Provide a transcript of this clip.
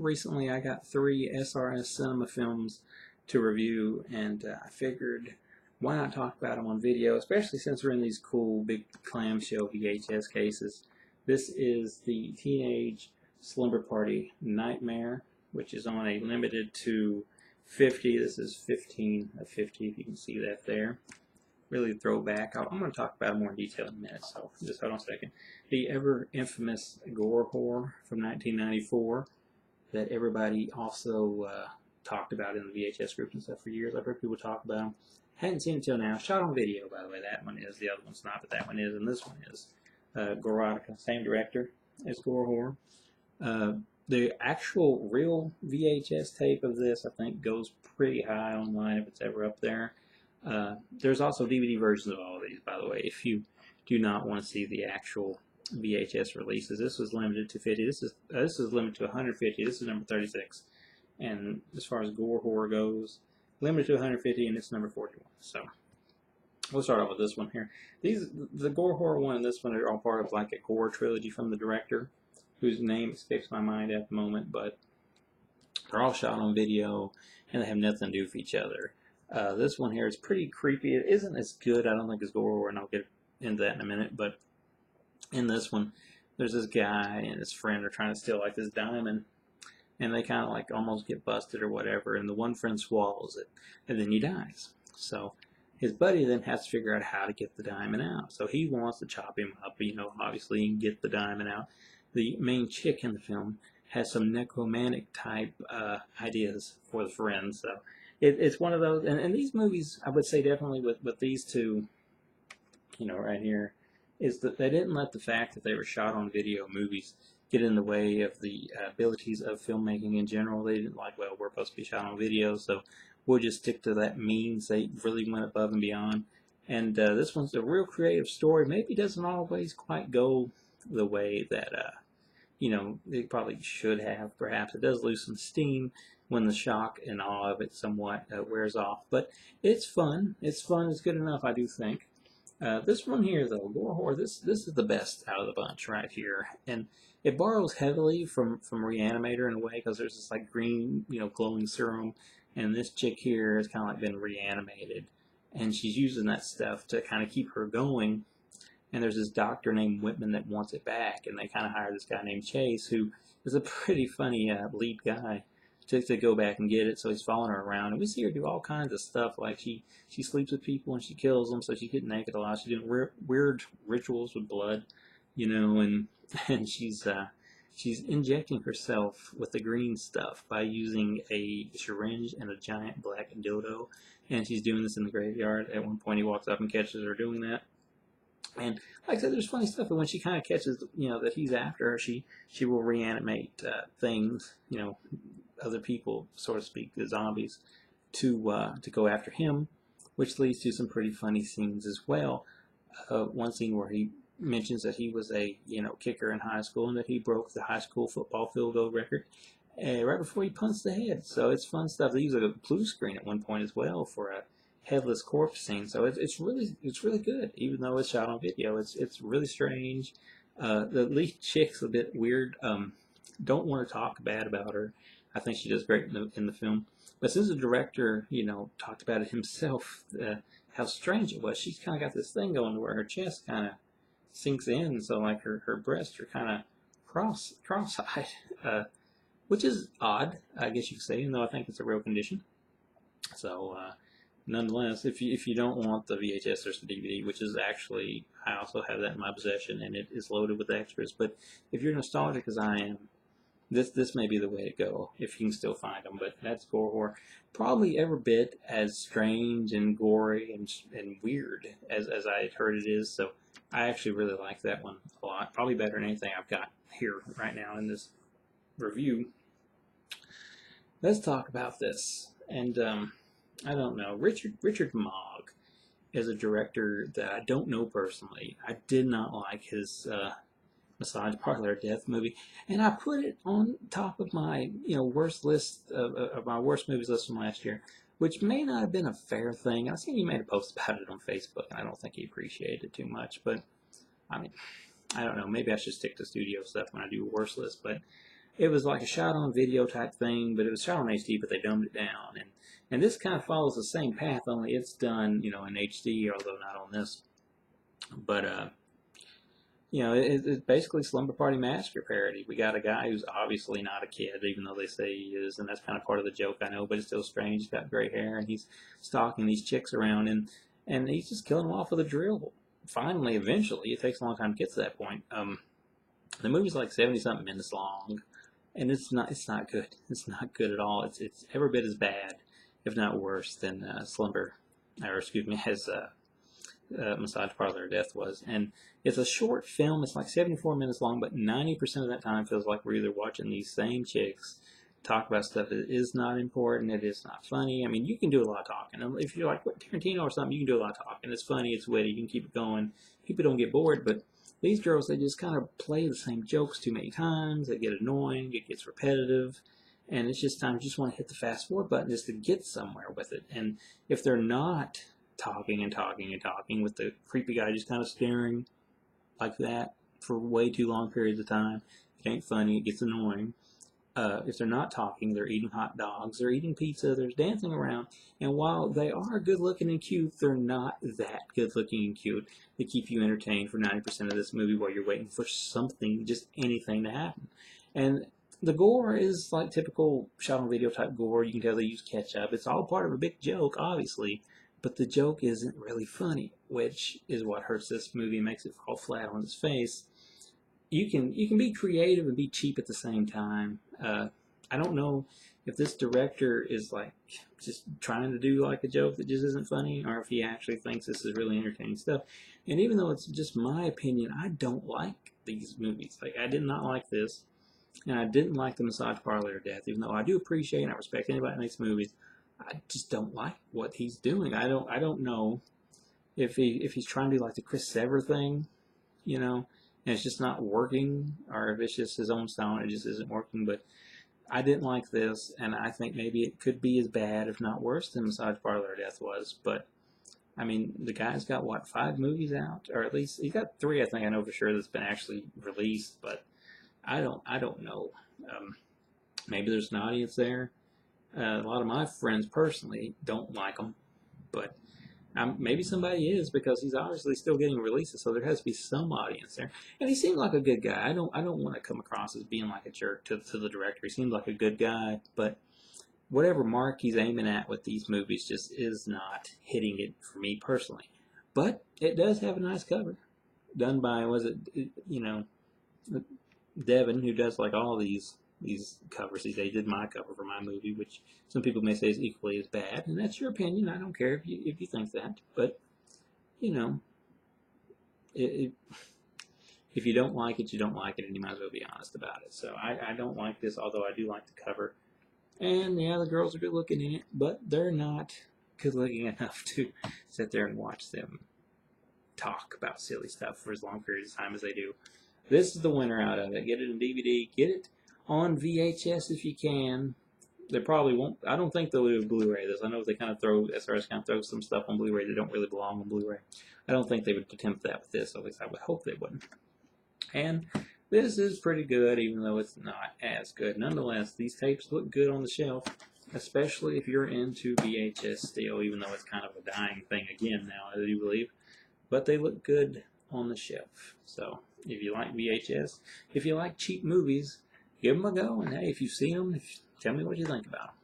recently I got 3 SRS cinema films to review, and I figured why not talk about them on video, especially since we're in these cool big clamshell VHS cases. This is the Teenage Slumber Party Nightmare, which is on a limited to 50. This is 15 of 50, if you can see that there. Really throwback. I'm going to talk about it more in detail in a minute, so just hold on a second. The ever infamous Gore horror from 1994 that everybody also talked about in the VHS group and stuff for years. I've heard people talk about them. Hadn't seen it until now. Shot on video, by the way. That one is. The other one's not, but that one is, and this one is. Gorotica, same director as Gore horror. The actual real VHS tape of this, I think, goes pretty high online if it's ever up there. There's also DVD versions of all of these, by the way, if you do not want to see the actual VHS releases. This was limited to 50. This is limited to 150. This is number 36. And as far as Gore horror goes, limited to 150, and it's number 41. So we'll start off with this one here. The Gore horror one and this one are all part of like a Gore trilogy from the director, whose name escapes my mind at the moment, but they're all shot on video, and they have nothing to do with each other. This one here is pretty creepy. It isn't as good, I don't think, as Gore horror, and I'll get into that in a minute, but in this one, there's this guy and his friend are trying to steal like this diamond, and they kind of like almost get busted or whatever, and the one friend swallows it, and then he dies. So his buddy then has to figure out how to get the diamond out. So he wants to chop him up, you know, obviously, and get the diamond out. The main chick in the film has some necromantic type ideas for the friend, so it's one of those, and these movies, I would say definitely with these two, you know, right here, is that they didn't let the fact that they were shot on video movies get in the way of the abilities of filmmaking in general. They didn't like, well, we're supposed to be shot on video, so we'll just stick to that means. They really went above and beyond. And this one's a real creative story. Maybe doesn't always quite go the way that, you know, it probably should have, perhaps. It does lose some steam when the shock and awe of it somewhat wears off. But it's fun. It's fun. It's good enough, I do think. This one here, though, Gore horror, this is the best out of the bunch right here. And it borrows heavily from Reanimator in a way, because there's this like green, you know, glowing serum, and this chick here has kind of like been reanimated, and she's using that stuff to kind of keep her going. And there's this doctor named Whitman that wants it back, and they kind of hire this guy named Chase, who is a pretty funny lead guy, to go back and get it. So he's following her around, and we see her do all kinds of stuff, like she sleeps with people and she kills them, so she gets naked a lot. She's doing weird rituals with blood, you know, and she's injecting herself with the green stuff by using a syringe and a giant black dildo, and she's doing this in the graveyard. At one point he walks up and catches her doing that. And like I said, there's funny stuff, but when she kind of catches, you know, that he's after her, she will reanimate things, you know, other people, so to speak, the zombies, to go after him, which leads to some pretty funny scenes as well. One scene where he mentions that he was a, you know, kicker in high school, and that he broke the high school football field goal record right before he punts the head. So it's fun stuff. They use a blue screen at one point as well for a headless corpse scene. So it's really good, even though it's shot on video. It's really strange. The lead chick's a bit weird. Don't want to talk bad about her. I think she does great in the film. But since the director, you know, talked about it himself, how strange it was, she's kind of got this thing going where her chest kind of sinks in, so like her breasts are kind of cross-eyed, which is odd, I guess you could say, even though I think it's a real condition. So nonetheless, if you don't want the VHS, there's the DVD, which is actually, I also have that in my possession, and it is loaded with extras. But if you're nostalgic as I am, this may be the way to go, if you can still find them. But that's Gore horror. Probably every bit as strange and gory and weird as I had heard it is. So I actually really like that one a lot. Probably better than anything I've got here right now in this review. Let's talk about this. And I don't know. Richard Mogg is a director that I don't know personally. I did not like his massage parlor death movie, and I put it on top of my, you know, worst list of my worst movies list from last year, which may not have been a fair thing. I seen he made a post about it on Facebook, and I don't think he appreciated it too much. But I mean, I don't know. Maybe I should stick to studio stuff when I do a worst list. But it was like a shot on video type thing, but it was shot on HD, but they dumbed it down. And this kind of follows the same path, only it's done, you know, in HD, although not on this. But you know, it's basically Slumber Party Massacre parody. We got a guy who's obviously not a kid, even though they say he is, and that's kind of part of the joke, I know, but it's still strange. He's got gray hair, and he's stalking these chicks around, and he's just killing them off with a drill. Finally, eventually, it takes a long time to get to that point. The movie's like 70-something minutes long, and it's not good. It's not good at all. It's every bit as bad, if not worse, than Slumber, or excuse me, as Massage Parlor Death was. And it's a short film. It's like 74 minutes long, but 90% of that time feels like we're either watching these same chicks talk about stuff that is not important, it is not funny. I mean, you can do a lot of talking. If you're like Tarantino or something, you can do a lot of talking. It's funny, it's witty, you can keep it going. People don't get bored, but these girls, they just kind of play the same jokes too many times. They get annoying, it gets repetitive, and it's just time you just want to hit the fast forward button just to get somewhere with it. And if they're not talking and talking and talking with the creepy guy just kind of staring like that for way too long periods of time, it ain't funny, it gets annoying. If they're not talking, they're eating hot dogs, they're eating pizza, they're dancing around, and while they are good looking and cute, they're not that good looking and cute. They keep you entertained for 90% of this movie while you're waiting for something, just anything to happen. And the gore is like typical shot on video type gore. You can tell they use ketchup. It's all part of a big joke, obviously, but the joke isn't really funny, which is what hurts this movie and makes it fall flat on its face. You can be creative and be cheap at the same time. I don't know if this director is like just trying to do like a joke that just isn't funny, or if he actually thinks this is really entertaining stuff. And even though it's just my opinion, I don't like these movies. Like, I did not like this, and I didn't like the Massage Parlor Death, even though I do appreciate and I respect anybody that makes movies. I just don't like what he's doing. I don't know if he's trying to do like the Chris Sever thing, you know, and it's just not working, or if it's just his own style and it just isn't working. But I didn't like this, and I think maybe it could be as bad, if not worse, than Massage Parlor Death was. But I mean, the guy's got what, 5 movies out, or at least he's got 3. I think I know for sure that's been actually released, but I don't know. Maybe there's an audience there. A lot of my friends personally don't like him, but maybe somebody is, because he's obviously still getting releases, so there has to be some audience there. And he seemed like a good guy. I don't want to come across as being like a jerk to the director. He seemed like a good guy, but whatever mark he's aiming at with these movies just is not hitting it for me personally. But it does have a nice cover, done by, was it, you know, Devin, who does like all these covers. They did my cover for my movie, which some people may say is equally as bad, and that's your opinion. I don't care if you think that, but you know, if you don't like it, you don't like it, and you might as well be honest about it. So I don't like this, although I do like the cover. And yeah, the girls are good looking in it, but they're not good looking enough to sit there and watch them talk about silly stuff for as long periods of time as they do. This is the winner out of it. Get it in DVD. Get it on VHS if you can. They probably won't. I don't think they'll do Blu-ray this. I know they kind of SRS kind of throws some stuff on Blu-ray that don't really belong on Blu-ray. I don't think they would attempt that with this. At least I would hope they wouldn't. And this is pretty good, even though it's not as good. Nonetheless, these tapes look good on the shelf, especially if you're into VHS still, even though it's kind of a dying thing again now, I do believe. But they look good on the shelf. So if you like VHS, if you like cheap movies, give them a go. And hey, if you've seen them, tell me what you think about them.